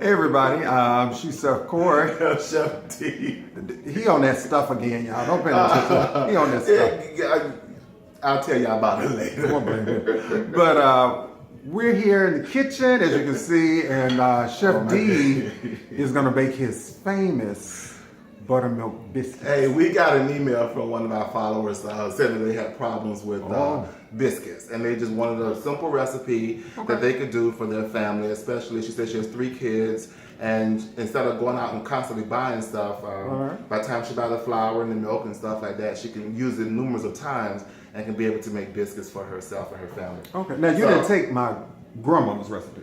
Hey everybody, she's Chef Corey. Chef D. He on that stuff again, y'all. Don't pay no attention. He on that stuff. I'll tell y'all about it later. Come on, baby. But we're here in the kitchen, as you can see, and Chef D is gonna bake his famous buttermilk biscuits. Hey, we got an email from one of our followers saying that they had problems with biscuits, and they just wanted a simple recipe that they could do for their family. Especially, she said she has 3 kids, and instead of going out and constantly buying stuff, by the time she buys the flour and the milk and stuff like that, she can use it numerous of times and can be able to make biscuits for herself and her family. Okay. Now you didn't take my grandmother's recipe.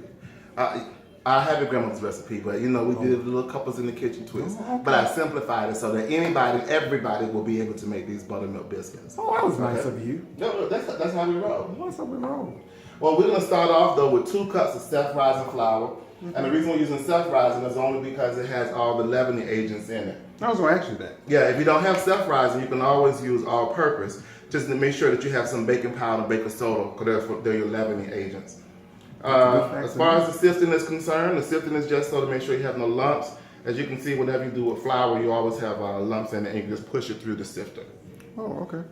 I have a grandmother's recipe, but you know, we did little couples in the kitchen twist. Oh, okay. But I simplified it so that everybody will be able to make these buttermilk biscuits. Oh, that was nice of you. No, that's how we roll. That's how we roll. Well, we're gonna start off though with 2 cups of self-rising flour. And the reason we're using self-rising is only because it has all the leavening agents in it. I was gonna ask you that. Yeah, if you don't have self-rising, you can always use all-purpose. Just to make sure that you have some baking powder, baking soda, because they're your leavening agents. As far as the sifting is concerned, the sifting is just so to make sure you have no lumps. As you can see, whenever you do with flour, you always have lumps in it, and you can just push it through the sifter. Oh, okay.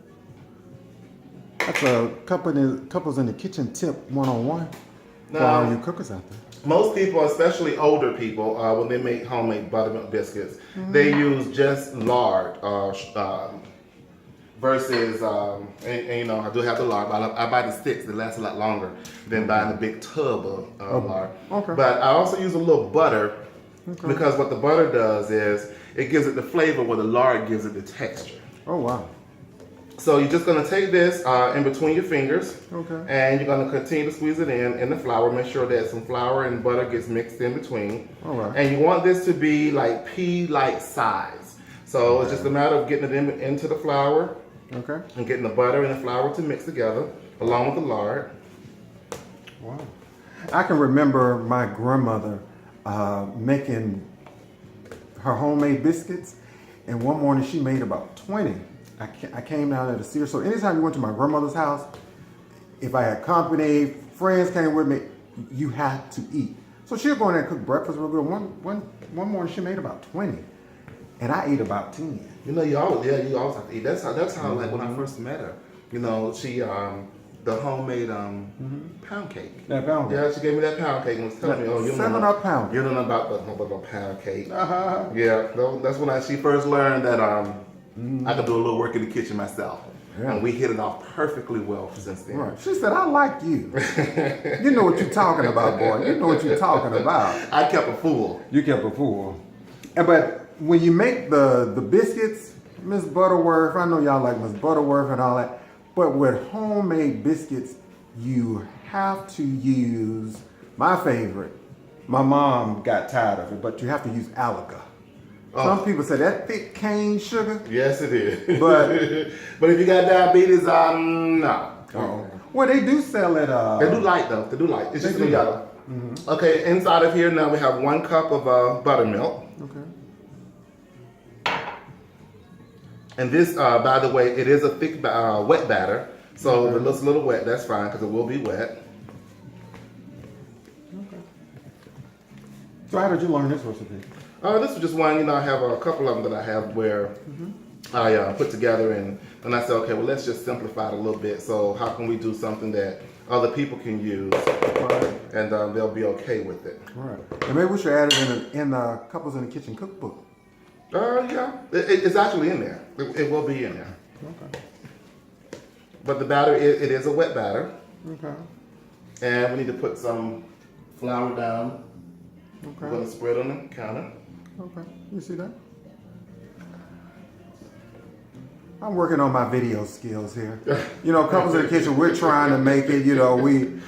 That's a couples in the kitchen tip 101 for all you cookers out there. Most people, especially older people, when they make homemade buttermilk biscuits, they use just lard versus, and you know, I do have the lard, but I buy the sticks that last a lot longer than buying a big tub of lard. Okay. But I also use a little butter because what the butter does is it gives it the flavor where the lard gives it the texture. Oh, wow. So you're just gonna take this in between your fingers, and you're gonna continue to squeeze it in the flour. Make sure that some flour and butter gets mixed in between. All right. And you want this to be like pea-like size. So it's just a matter of getting it into the flour, and getting the butter and the flour to mix together, along with the lard. Wow. I can remember my grandmother making her homemade biscuits, and one morning she made about 20. I came down there to see her. So anytime you went to my grandmother's house, if I had company, friends came with me, you had to eat. So she'll go in there and cook breakfast real good. One morning she made about 20, and I ate about 10. You know, you always have to eat. That's how like when I first met her. You know, she the homemade pound cake. That pound cake. Yeah, she gave me that pound cake and was telling me, oh, you don't know pound. You don't know about the pound cake. Yeah, that's when she first learned that I could do a little work in the kitchen myself. Yeah. And we hit it off perfectly well since then. Right. She said, I like you. You know what you're talking about, boy. You know what you're talking about. I kept a fool. You kept a fool. But when you make the biscuits, Miss Butterworth, I know y'all like Miss Butterworth and all that, but with homemade biscuits, you have to use, my favorite, my mom got tired of it, but you have to use Alica. Some people say that thick cane sugar. Yes, it is. But but if you got diabetes, no. Well, they do sell it. They do light though. They do light. It's just the yellow. Okay, inside of here now we have 1 cup of buttermilk. Okay. And this, by the way, it is a thick, wet batter. So if it looks a little wet, that's fine because it will be wet. Okay. So how did you learn this recipe? This is just one, you know, I have a couple of them that I have where I put together and I said, okay, well, let's just simplify it a little bit. So how can we do something that other people can use and they'll be okay with it. Right. And maybe we should add it in the Couples in the Kitchen cookbook. Yeah, it's actually in there. It will be in there. Okay. But the batter, it is a wet batter. Okay. And we need to put some flour down. Okay. We're going to spread on the counter. Okay, you see that? I'm working on my video skills here. You know, Couples in the Kitchen, we're trying to make it, you know, we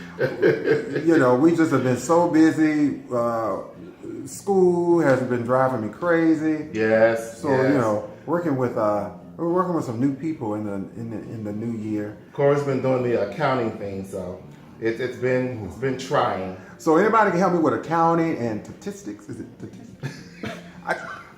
just have been so busy. School has been driving me crazy. Yes. So, you know, we're working with some new people in the new year. Corey's been doing the accounting thing, so it's been trying. So anybody can help me with accounting and statistics? Is it statistics?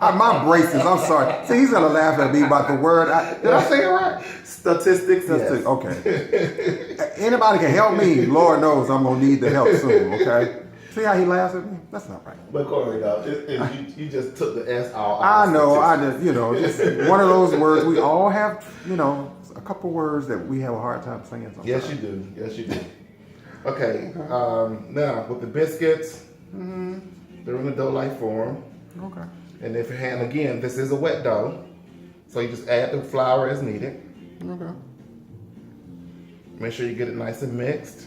My braces, I'm sorry. See, he's gonna laugh at me about the word. Did I say it right? Statistics, yes. Okay. Anybody can help me. Lord knows I'm gonna need the help soon, okay? See how he laughs at me? That's not right. But Corey, though, you just took the S all I out. know, just one of those words. We all have, a couple words that we have a hard time saying sometimes. Yes, you do. Yes, you do. Okay, now with the biscuits, they're in the dough-like form. Okay. And if your hand, again, this is a wet dough, so you just add the flour as needed. Okay. Make sure you get it nice and mixed.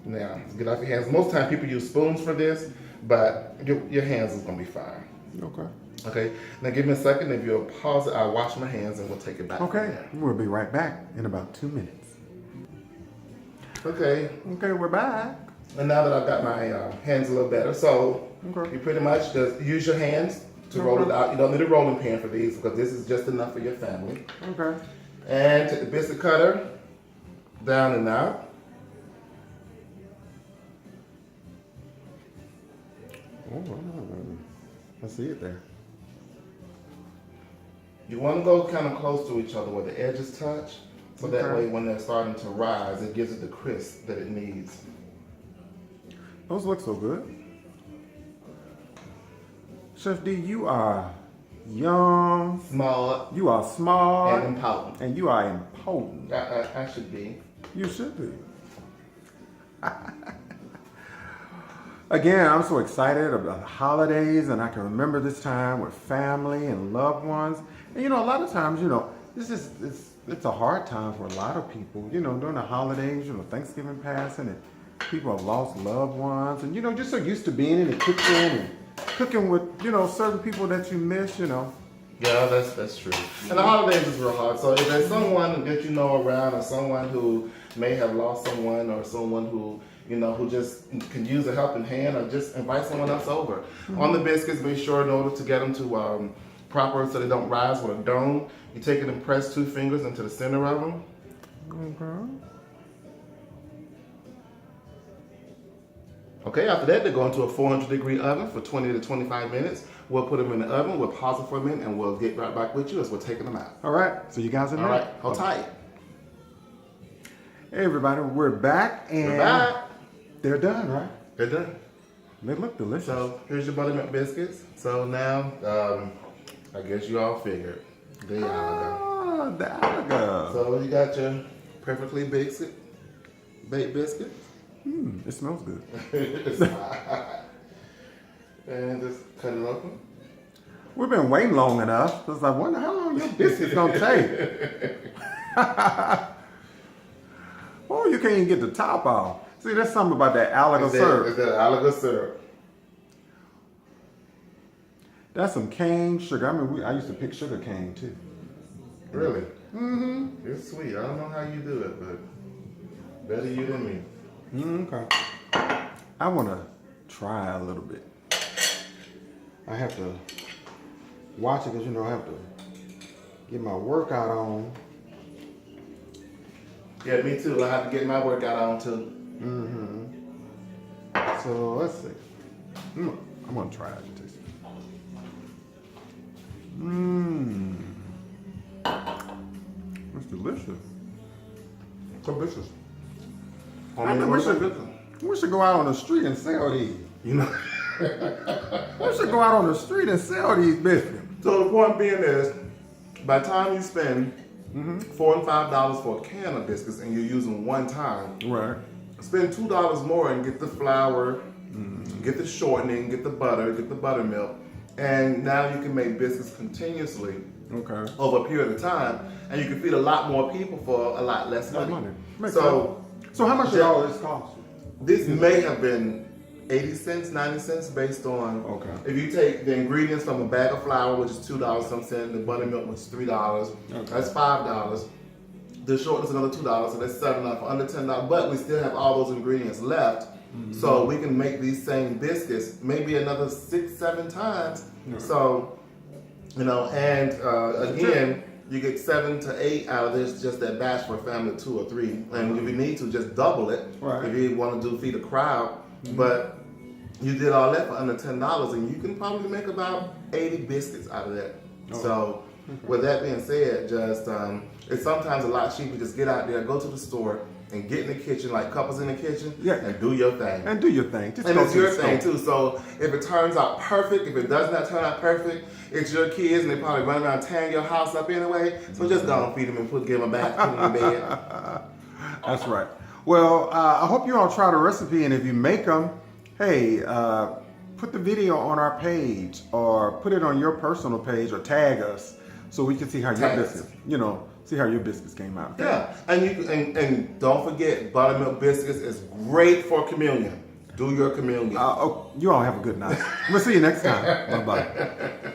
Now, get off your hands. Most times people use spoons for this, but your hands is gonna be fine. Okay. Okay, now give me a second. If you'll pause it, I'll wash my hands and we'll take it back. Okay. We'll be right back in about 2 minutes. Okay, Okay, we're back. and now that I've got my hands a little better, so Okay. you pretty much just use your hands to roll it out. You don't need a rolling pin for these because this is just enough for your family. Okay. And take the biscuit cutter down and out. Oh, I see it there. You want to go kind of close to each other where the edges touch, so that Okay. way when they're starting to rise, it gives it the crisp that it needs. Those look so good. Chef D, you are young, Small you are smart, and important. and you are important. I should be. You should be. Again, I'm so excited about the holidays, and I can remember this time with family and loved ones. And a lot of times, it's a hard time for a lot of people. During the holidays, Thanksgiving passing, and people have lost loved ones, and just so used to being in the kitchen and cooking with certain people that you miss. Yeah, that's true. And the holidays is real hard. So if there's someone that you know around, or someone who may have lost someone, or someone who who just can use a helping hand, or just invite someone else over. On the biscuits, make sure in order to get them to proper so they don't rise with a dome, you take it and press 2 fingers into the center of them. Okay. Okay, after that, they go into a 400-degree oven for 20 to 25 minutes. We'll put them in the oven, we'll pause it for a minute, and we'll get right back with you as we're taking them out. All right. So you guys are All right, hold tight. Hey everybody, we're back, and We're back. they're done, right? They're done. They look delicious. So here's your buttermilk biscuits. So now, I guess you all figured the alaga. Oh, the alaga. So you got your perfectly baked biscuits. It smells good. And just cut it open. We've been waiting long enough. So I wonder how long your biscuits gonna take. Oh, you can't even get the top off. See, there's something about that alaga syrup. It's that alaga syrup. That's some cane sugar. I used to pick sugar cane too. Really? Mm-hmm. It's sweet. I don't know how you do it, but better you than me. Okay. I want to try a little bit. I have to watch it because I have to get my workout on. Yeah, me too. I have to get my workout on too. So let's see. I'm gonna try it. Taste it. It's delicious. Delicious. We should go out on the street and sell these. We should go out on the street and sell these biscuits. So the point being is, by the time you spend $4 and $5 for a can of biscuits and you're using one time, Right. spend $2 more and get the flour, get the shortening, get the butter, get the buttermilk, and now you can make biscuits continuously Okay. over a period of time, and you can feed a lot more people for a lot less money. Makes So So how much did all this cost you? this may have been 80 cents, 90 cents based on, Okay. if you take the ingredients from a bag of flour, which is $2 some cent, the buttermilk was $3, Okay. that's $5. The shortness another $2, so that's $7 for under $10. But we still have all those ingredients left, so we can make these same biscuits maybe another 6, 7 times. Yeah. So, and again, you get 7 to 8 out of this, just that batch for a family of 2 or 3. And if you need to, just double it Right. if you want to feed a crowd. But you did all that for under $10, and you can probably make about 80 biscuits out of that. Oh. So, with that being said, just it's sometimes a lot cheaper. Just get out there, go to the store, and get in the kitchen like couples in the kitchen Yeah. and do your thing. And do your thing. Just And go it's to your the thing store. too. So if it turns out perfect, if it does not turn out perfect, it's your kids and they probably run around tearing your house up anyway. So just go and feed them and give them a bath, put them in bed. That's right. Well, I hope you all try the recipe, and if you make them, hey, put the video on our page or put it on your personal page or tag us so we can see how your Tag us. biscuits, see how your biscuits came out. Yeah, and don't forget, buttermilk biscuits is great for communion. Do your communion. You all have a good night. We'll see you next time. Bye-bye.